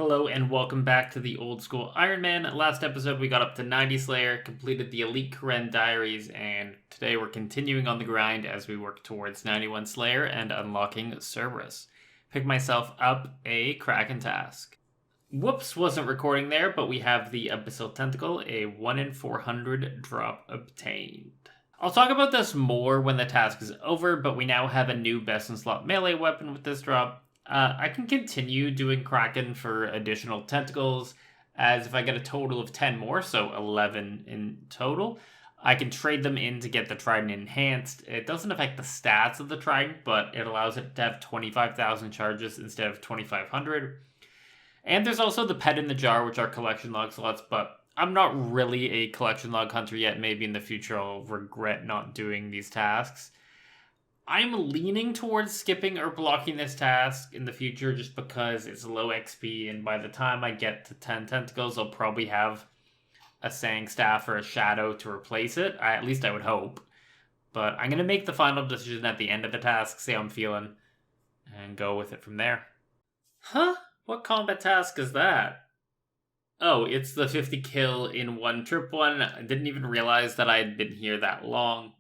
Hello and welcome back to the old school Ironman. Last episode we got up to 90 Slayer, completed the Elite Karen Diaries, and today we're continuing on the grind as we work towards 91 Slayer and unlocking Cerberus. Pick myself up a Kraken task. Whoops, wasn't recording there, but we have the Abyssal Tentacle, a 1 in 400 drop obtained. I'll talk about this more when the task is over, but we now have a new best in slot melee weapon with this drop. I can continue doing Kraken for additional tentacles, as if I get a total of 10 more, so 11 in total, I can trade them in to get the Trident enhanced. It doesn't affect the stats of the Trident, but it allows it to have 25,000 charges instead of 2,500. And there's also the Pet in the Jar, which are collection log slots, but I'm not really a collection log hunter yet. Maybe in the future I'll regret not doing these tasks. I'm leaning towards skipping or blocking this task in the future just because it's low XP, and by the time I get to 10 tentacles, I'll probably have a Sang Staff or a Shadow to replace it. At least I would hope. But I'm going to make the final decision at the end of the task, see how I'm feeling, and go with it from there. Huh? What combat task is that? Oh, it's the 50 kill in one trip one. I didn't even realize that I had been here that long.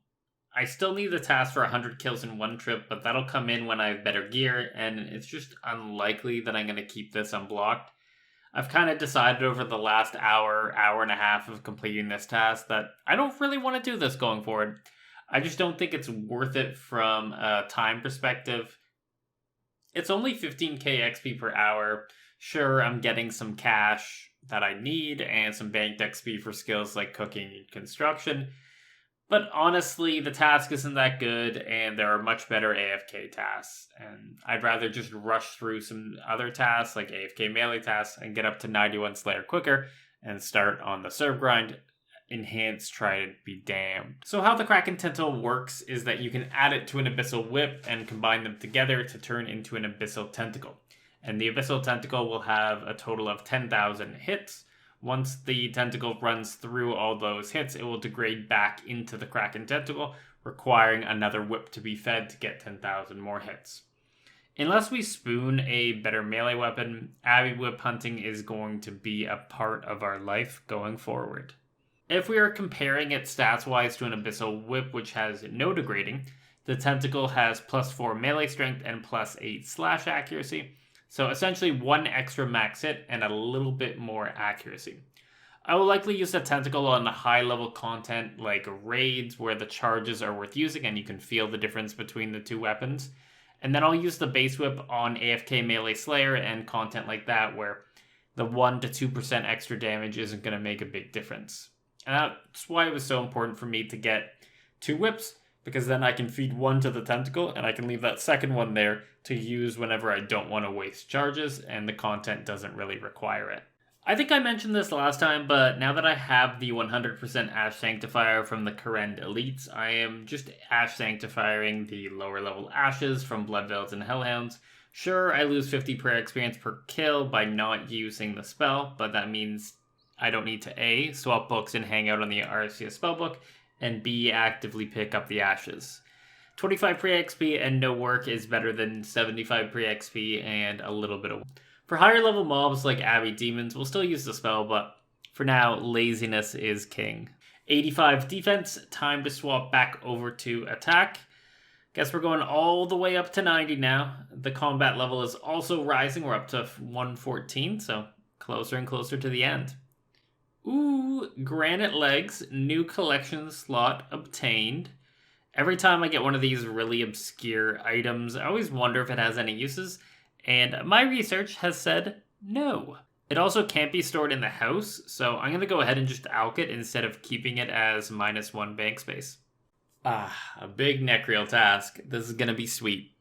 I still need the task for 100 kills in one trip, but that'll come in when I have better gear, and it's just unlikely that I'm going to keep this unblocked. I've kind of decided over the last hour and a half of completing this task that I don't really want to do this going forward. I just don't think it's worth it from a time perspective. It's only 15k XP per hour. Sure, I'm getting some cash that I need and some banked XP for skills like cooking and construction. But honestly, the task isn't that good, and there are much better AFK tasks. And I'd rather just rush through some other tasks, like AFK melee tasks, and get up to 91 Slayer quicker, and start on the serve grind. Enhanced Trident be damned. So how the Kraken Tentacle works is that you can add it to an Abyssal Whip and combine them together to turn into an Abyssal Tentacle. And the Abyssal Tentacle will have a total of 10,000 hits. Once the tentacle runs through all those hits, it will degrade back into the Kraken Tentacle, requiring another whip to be fed to get 10,000 more hits. Unless we spoon a better melee weapon, Abbey Whip hunting is going to be a part of our life going forward. If we are comparing it stats-wise to an Abyssal Whip, which has no degrading, the Tentacle has plus 4 melee strength and plus 8 slash accuracy. So essentially 1 extra max hit and a little bit more accuracy. I will likely use the Tentacle on the high level content like raids where the charges are worth using and you can feel the difference between the two weapons. And then I'll use the base whip on AFK Melee Slayer and content like that where the 1 to 2% extra damage isn't going to make a big difference. And that's why it was so important for me to get 2 whips, because then I can feed 1 to the Tentacle and I can leave that second one there to use whenever I don't want to waste charges and the content doesn't really require it. I think I mentioned this last time, but now that I have the 100% Ash Sanctifier from the Karen Elites, I am just Ash Sanctifying the lower level Ashes from Bloodveils and Hellhounds. Sure, I lose 50 prayer experience per kill by not using the spell, but that means I don't need to A, swap books and hang out on the Arceus spellbook, and B, actively pick up the Ashes. 25 pre-XP and no work is better than 75 pre-XP and a little bit of... For higher level mobs like Abbey Demons, we'll still use the spell, but for now, laziness is king. 85 defense, time to swap back over to attack. Guess we're going all the way up to 90 now. The combat level is also rising, we're up to 114, so closer and closer to the end. Ooh, Granite Legs, new collection slot obtained. Every time I get one of these really obscure items, I always wonder if it has any uses, and my research has said no. It also can't be stored in the house, so I'm going to go ahead and just alch it instead of keeping it as -1 bank space. A big Necreal task. This is going to be sweet.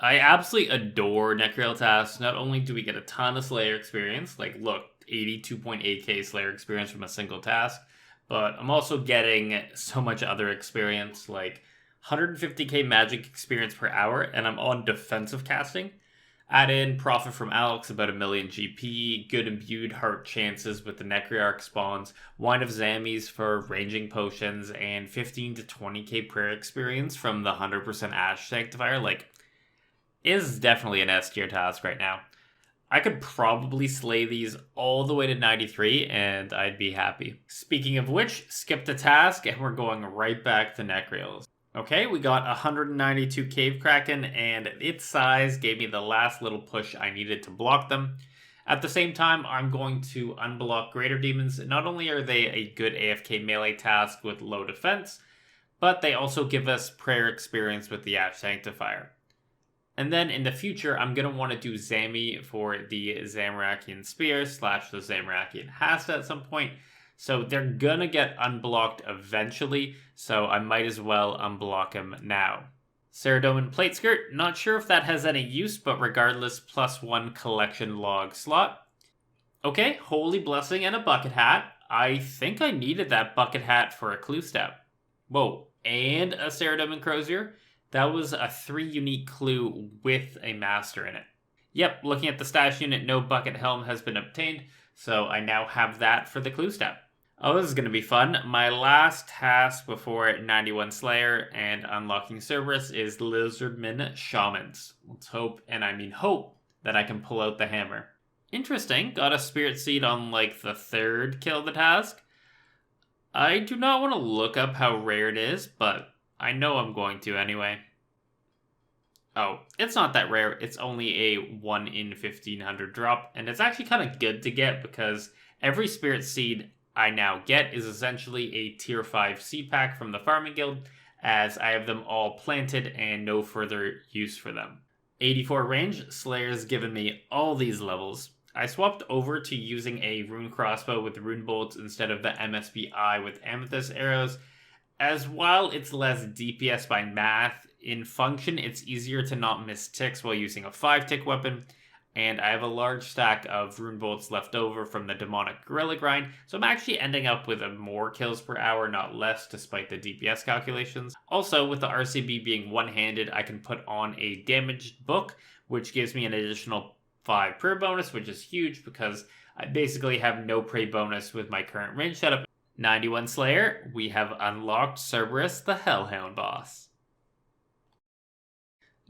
I absolutely adore Necreal tasks. Not only do we get a ton of Slayer experience, like look, 82.8k Slayer experience from a single task, but I'm also getting so much other experience, like 150k magic experience per hour, and I'm on defensive casting. Add in profit from Alex, about 1 million GP, good imbued heart chances with the Necrearch spawns, Wine of Zammies for ranging potions, and 15 to 20k prayer experience from the 100% Ash Sanctifier. Like, is definitely an S tier task right now. I could probably slay these all the way to 93 and I'd be happy. Speaking of which, skip the task and we're going right back to Necreals. Okay, we got 192 Cave Kraken and its size gave me the last little push I needed to block them. At the same time, I'm going to unblock Greater Demons. Not only are they a good AFK melee task with low defense, but they also give us prayer experience with the Ash Sanctifier. And then in the future, I'm going to want to do Zami for the Zamorakian Spear / the Zamorakian Hasta at some point. So they're going to get unblocked eventually, so I might as well unblock him now. Ceradoman Plate Skirt, not sure if that has any use, but regardless, +1 collection log slot. Okay, Holy Blessing and a bucket hat. I think I needed that bucket hat for a clue step. Whoa, and a Ceradoman Crozier. That was a 3 unique clue with a master in it. Yep, looking at the stash unit, no bucket helm has been obtained, so I now have that for the clue step. Oh, this is going to be fun. My last task before 91 Slayer and unlocking Cerberus is Lizardman Shamans. Let's hope, and I mean hope, that I can pull out the hammer. Interesting, got a Spirit Seed on like the 3rd kill of the task. I do not want to look up how rare it is, but I know I'm going to anyway. Oh, it's not that rare. It's only a 1 in 1500 drop, and it's actually kind of good to get because every Spirit Seed I now get is essentially a tier 5 seed pack from the Farming Guild, as I have them all planted and no further use for them. 84 range, Slayer's given me all these levels. I swapped over to using a rune crossbow with rune bolts instead of the MSBI with amethyst arrows, as while it's less DPS by math, in function it's easier to not miss ticks while using a 5-tick weapon, and I have a large stack of rune bolts left over from the demonic gorilla grind, so I'm actually ending up with more kills per hour, not less, despite the DPS calculations. Also, with the RCB being one-handed, I can put on a damaged book, which gives me an additional 5 prayer bonus, which is huge because I basically have no pray bonus with my current range setup. 91 Slayer, we have unlocked Cerberus, the Hellhound boss.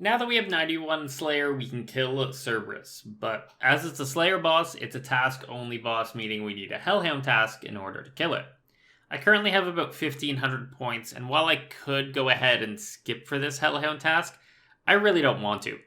Now that we have 91 Slayer, we can kill Cerberus, but as it's a Slayer boss, it's a task-only boss, meaning we need a Hellhound task in order to kill it. I currently have about 1500 points, and while I could go ahead and skip for this Hellhound task, I really don't want to.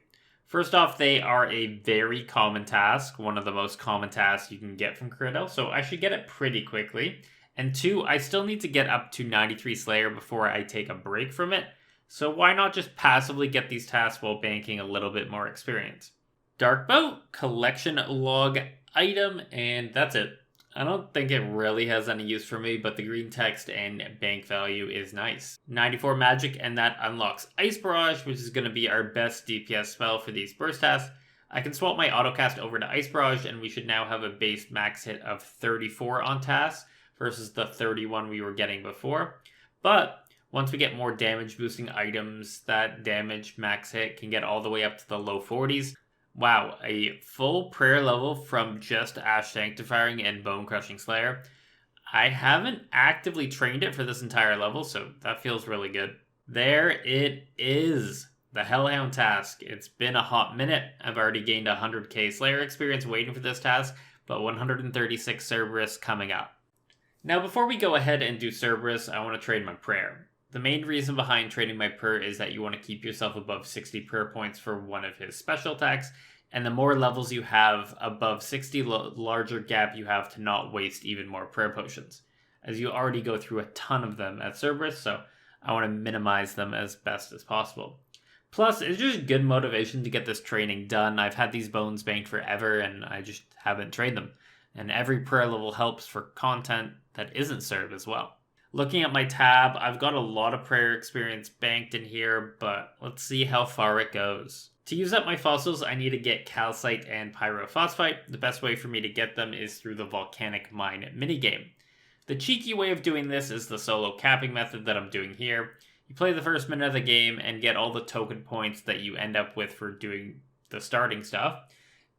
First off, they are a very common task, one of the most common tasks you can get from Critto, so I should get it pretty quickly. And 2, I still need to get up to 93 Slayer before I take a break from it, so why not just passively get these tasks while banking a little bit more experience? Dark Boat, collection log item, and that's it. I don't think it really has any use for me, but the green text and bank value is nice. 94 magic, and that unlocks Ice Barrage, which is going to be our best DPS spell for these burst tasks. I can swap my autocast over to Ice Barrage, and we should now have a base max hit of 34 on tasks versus the 31 we were getting before. But once we get more damage boosting items, that damage max hit can get all the way up to the low 40s. Wow, a full prayer level from just Ash Sanctifying and Bone Crushing Slayer. I haven't actively trained it for this entire level, so that feels really good. There it is, the Hellhound task. It's been a hot minute. I've already gained 100k Slayer experience waiting for this task, but 136 Cerberus coming up. Now before we go ahead and do Cerberus, I want to trade my prayer. The main reason behind trading my prayer is that you want to keep yourself above 60 prayer points for one of his special attacks, and the more levels you have above 60, larger gap you have to not waste even more prayer potions, as you already go through a ton of them at Cerberus, so I want to minimize them as best as possible. Plus, it's just good motivation to get this training done. I've had these bones banked forever, and I just haven't trained them. And every prayer level helps for content that isn't served as well. Looking at my tab, I've got a lot of prayer experience banked in here, but let's see how far it goes. To use up my fossils, I need to get calcite and pyrophosphite. The best way for me to get them is through the volcanic mine minigame. The cheeky way of doing this is the solo capping method that I'm doing here. You play the first minute of the game and get all the token points that you end up with for doing the starting stuff,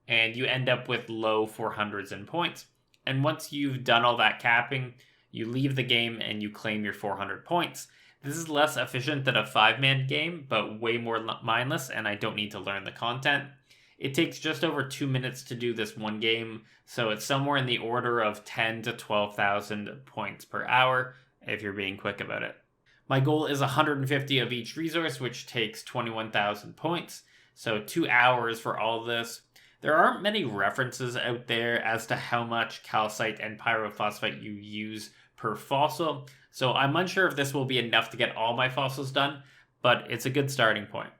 and you end up with low 400s in points. And once you've done all that capping, you leave the game and you claim your 400 points. This is less efficient than a 5-man game, but way more mindless, and I don't need to learn the content. It takes just over 2 minutes to do this one game, so it's somewhere in the order of 10 to 12,000 points per hour if you're being quick about it. My goal is 150 of each resource, which takes 21,000 points, so 2 hours for all of this. There aren't many references out there as to how much calcite and pyrophosphite you use per fossil, so I'm unsure if this will be enough to get all my fossils done, but it's a good starting point.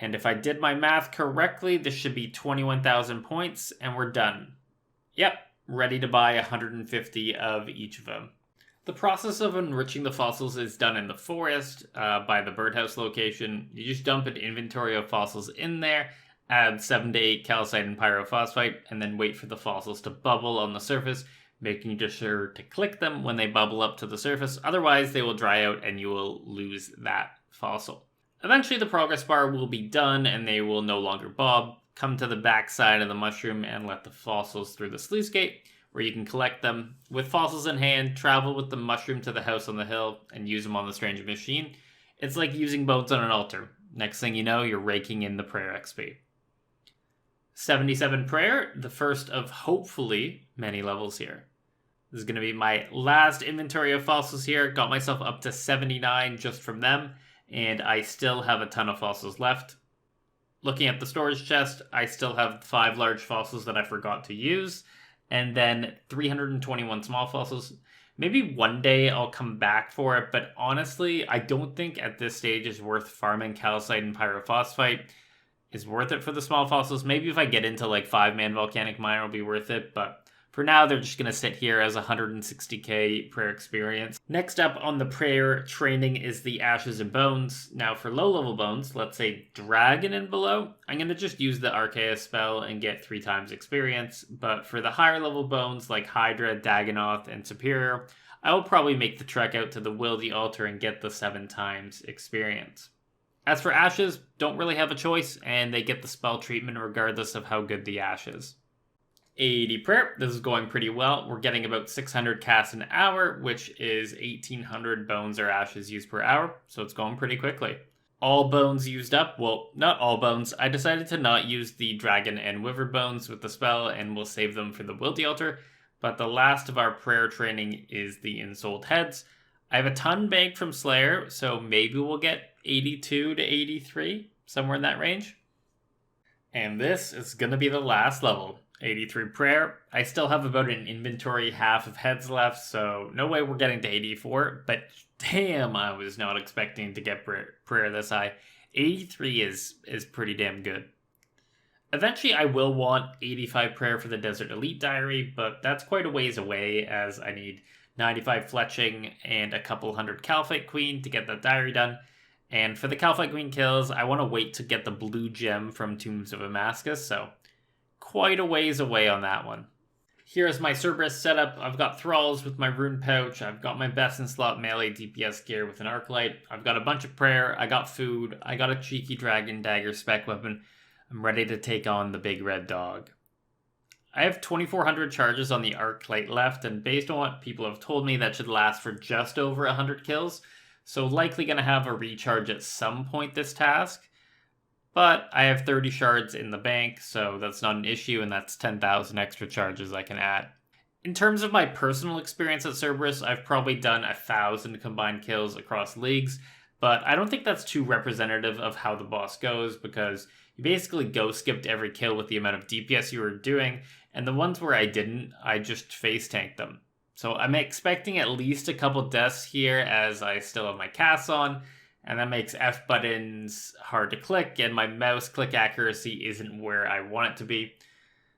And if I did my math correctly, this should be 21,000 points, and we're done. Yep, ready to buy 150 of each of them. The process of enriching the fossils is done in the forest by the birdhouse location. You just dump an inventory of fossils in there, add 7 to 8 calcite and pyrophosphite, and then wait for the fossils to bubble on the surface, making sure to click them when they bubble up to the surface. Otherwise, they will dry out and you will lose that fossil. Eventually, the progress bar will be done and they will no longer bob. Come to the back side of the mushroom and let the fossils through the sluice gate, where you can collect them. With fossils in hand, travel with the mushroom to the house on the hill and use them on the strange machine. It's like using bones on an altar. Next thing you know, you're raking in the prayer XP. 77 prayer, the first of hopefully many levels here. This is going to be my last inventory of fossils here. Got myself up to 79 just from them, and I still have a ton of fossils left. Looking at the storage chest, I still have 5 large fossils that I forgot to use, and then 321 small fossils. Maybe one day I'll come back for it, but honestly, I don't think at this stage it's worth farming calcite and pyrophosphite. It's worth it for the small fossils. Maybe if I get into like 5-man volcanic mine, it'll be worth it, but for now, they're just going to sit here as 160k prayer experience. Next up on the prayer training is the ashes and bones. Now for low level bones, let's say dragon and below, I'm going to just use the Archaeus spell and get 3 times experience. But for the higher level bones like Hydra, Dagonoth, and Superior, I will probably make the trek out to the Wildy altar and get the 7 times experience. As for ashes, don't really have a choice, and they get the spell treatment regardless of how good the ash is. 80 prayer. This is going pretty well. We're getting about 600 casts an hour, which is 1,800 bones or ashes used per hour, so it's going pretty quickly. All bones used up. Well, not all bones. I decided to not use the dragon and wyvern bones with the spell, and we'll save them for the Wildy altar, but the last of our prayer training is the ensouled heads. I have a ton banked from Slayer, so maybe we'll get 82 to 83, somewhere in that range. And this is going to be the last level. 83 prayer. I still have about an inventory half of heads left, so no way we're getting to 84, but damn, I was not expecting to get prayer this high. 83 is pretty damn good. Eventually, I will want 85 prayer for the Desert Elite Diary, but that's quite a ways away, as I need 95 fletching and a couple hundred Calphite Queen to get that diary done. And for the Calphite Queen kills, I want to wait to get the blue gem from Tombs of Damascus, so quite a ways away on that one. Here's my Cerberus setup. I've got thralls with my rune pouch. I've got my best in slot melee DPS gear with an arc light. I've got a bunch of prayer. I got food. I got a cheeky dragon dagger spec weapon. I'm ready to take on the big red dog. I have 2,400 charges on the arc light left, and based on what people have told me, that should last for just over 100 kills. So likely going to have a recharge at some point this task. But I have 30 shards in the bank, so that's not an issue, and that's 10,000 extra charges I can add. In terms of my personal experience at Cerberus, I've probably done 1,000 combined kills across leagues, but I don't think that's too representative of how the boss goes, because you basically skipped every kill with the amount of DPS you were doing, and the ones where I didn't, I just face tanked them. So I'm expecting at least a couple deaths here, as I still have my casts on, and that makes F buttons hard to click, and my mouse click accuracy isn't where I want it to be.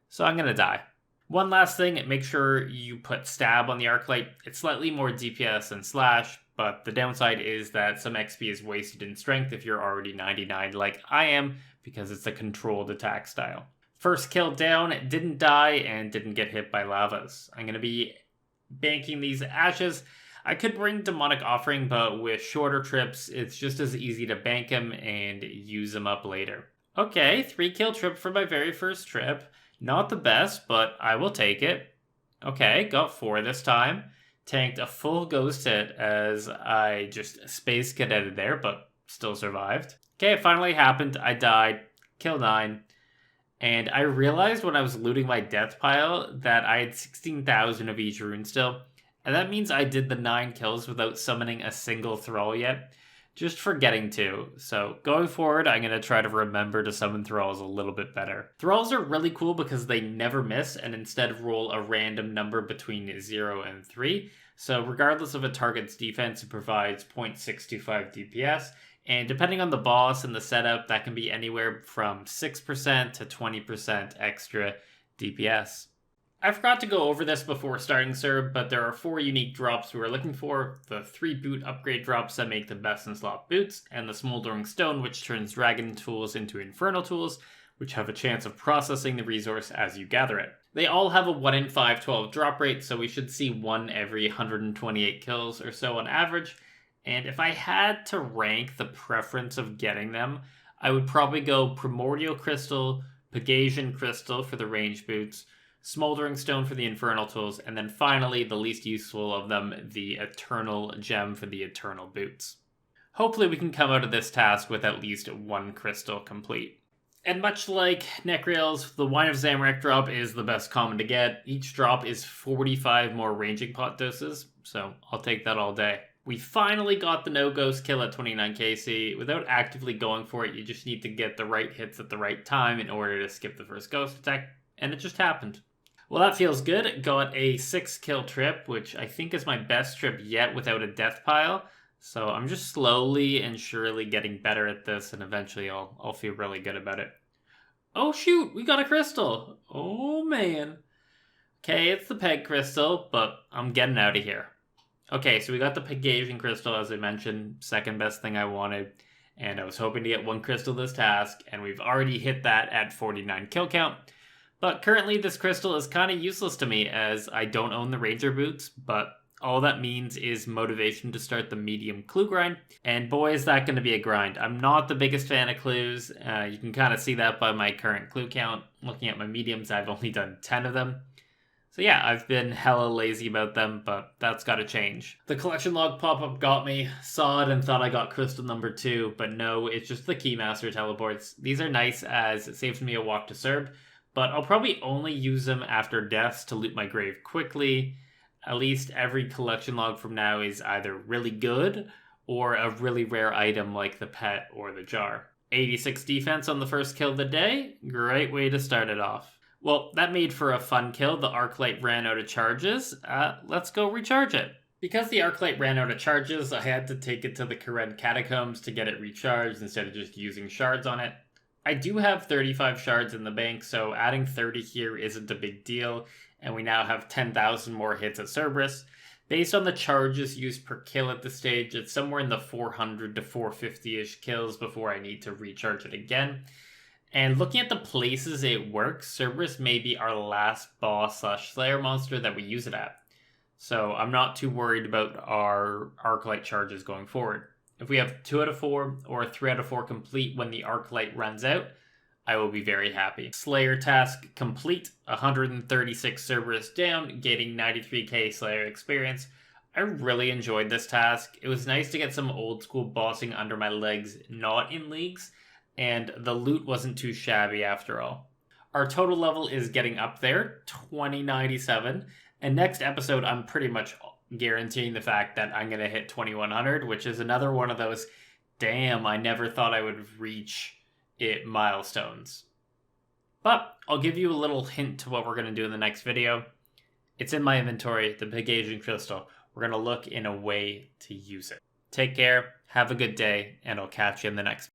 So I'm going to die. One last thing, make sure you put stab on the arc light. It's slightly more DPS than slash, but the downside is that some XP is wasted in strength if you're already 99 like I am, because it's a controlled attack style. First kill down, didn't die, and didn't get hit by lavas. I'm going to be banking these ashes. I could bring Demonic Offering, but with shorter trips, it's just as easy to bank them and use them up later. Okay, 3 kill trip for my very first trip. Not the best, but I will take it. Okay, got 4 this time. Tanked a full ghost hit as I just space cadetted there, but still survived. Okay, it finally happened. I died. Kill 9. And I realized when I was looting my death pile that I had 16,000 of each rune still. And that means I did the 9 kills without summoning a single thrall yet. Just forgetting to. So going forward, I'm going to try to remember to summon thralls a little bit better. Thralls are really cool because they never miss and instead roll a random number between 0 and 3. So regardless of a target's defense, it provides 0.625 DPS. And depending on the boss and the setup, that can be anywhere from 6% to 20% extra DPS. I forgot to go over this before starting Cerb, but there are 4 unique drops we were looking for. The 3 boot upgrade drops that make the best in slot boots, and the smoldering stone which turns dragon tools into infernal tools, which have a chance of processing the resource as you gather it. They all have a 1 in 512 drop rate, so we should see 1 every 128 kills or so on average. And if I had to rank the preference of getting them, I would probably go Primordial Crystal, Pegasian Crystal for the range boots, Smoldering Stone for the Infernal Tools, and then finally, the least useful of them, the Eternal Gem for the Eternal Boots. Hopefully we can come out of this task with at least 1 crystal complete. And much like Necreal's, the Wine of Zamorak drop is the best common to get. Each drop is 45 more ranging pot doses, so I'll take that all day. We finally got the no-ghost kill at 29 KC. Without actively going for it, you just need to get the right hits at the right time in order to skip the first ghost attack, and it just happened. Well, that feels good. Got a 6-kill trip, which I think is my best trip yet without a death pile. So I'm just slowly and surely getting better at this, and eventually I'll feel really good about it. Oh shoot, we got a crystal. Oh man. Okay, it's the peg crystal, but I'm getting out of here. Okay, so we got the Pegasian crystal, as I mentioned, second best thing I wanted. And I was hoping to get 1 crystal this task, and we've already hit that at 49 kill count. But currently this crystal is kind of useless to me as I don't own the ranger boots, but all that means is motivation to start the medium clue grind. And boy, is that going to be a grind. I'm not the biggest fan of clues. You can kind of see that by my current clue count. Looking at my mediums, I've only done 10 of them. So yeah, I've been hella lazy about them, but that's got to change. The collection log pop-up got me, saw it and thought I got crystal number 2, but no, it's just the Keymaster teleports. These are nice as it saves me a walk to Cerb, but I'll probably only use them after deaths to loot my grave quickly. At least every collection log from now is either really good or a really rare item like the pet or the jar. 86 defense on the first kill of the day, great way to start it off. Well, that made for a fun kill. The Arclight ran out of charges. Let's go recharge it. Because the Arclight ran out of charges, I had to take it to the Karen Catacombs to get it recharged instead of just using shards on it. I do have 35 shards in the bank, so adding 30 here isn't a big deal, and we now have 10,000 more hits at Cerberus. Based on the charges used per kill at this stage, it's somewhere in the 400 to 450-ish kills before I need to recharge it again. And looking at the places it works, Cerberus may be our last boss/slayer monster that we use it at. So I'm not too worried about our Arclight charges going forward. If we have 2 out of 4 or 3 out of 4 complete when the Arclight runs out, I will be very happy. Slayer task complete, 136 Cerberus down, getting 93k Slayer experience. I really enjoyed this task. It was nice to get some old school bossing under my legs, not in leagues, and the loot wasn't too shabby after all. Our total level is getting up there, 2097, and next episode I'm pretty much guaranteeing the fact that I'm going to hit 2100, which is another one of those, damn, I never thought I would reach it milestones. But I'll give you a little hint to what we're going to do in the next video. It's in my inventory, the Pegasian crystal. We're going to look in a way to use it. Take care, have a good day, and I'll catch you in the next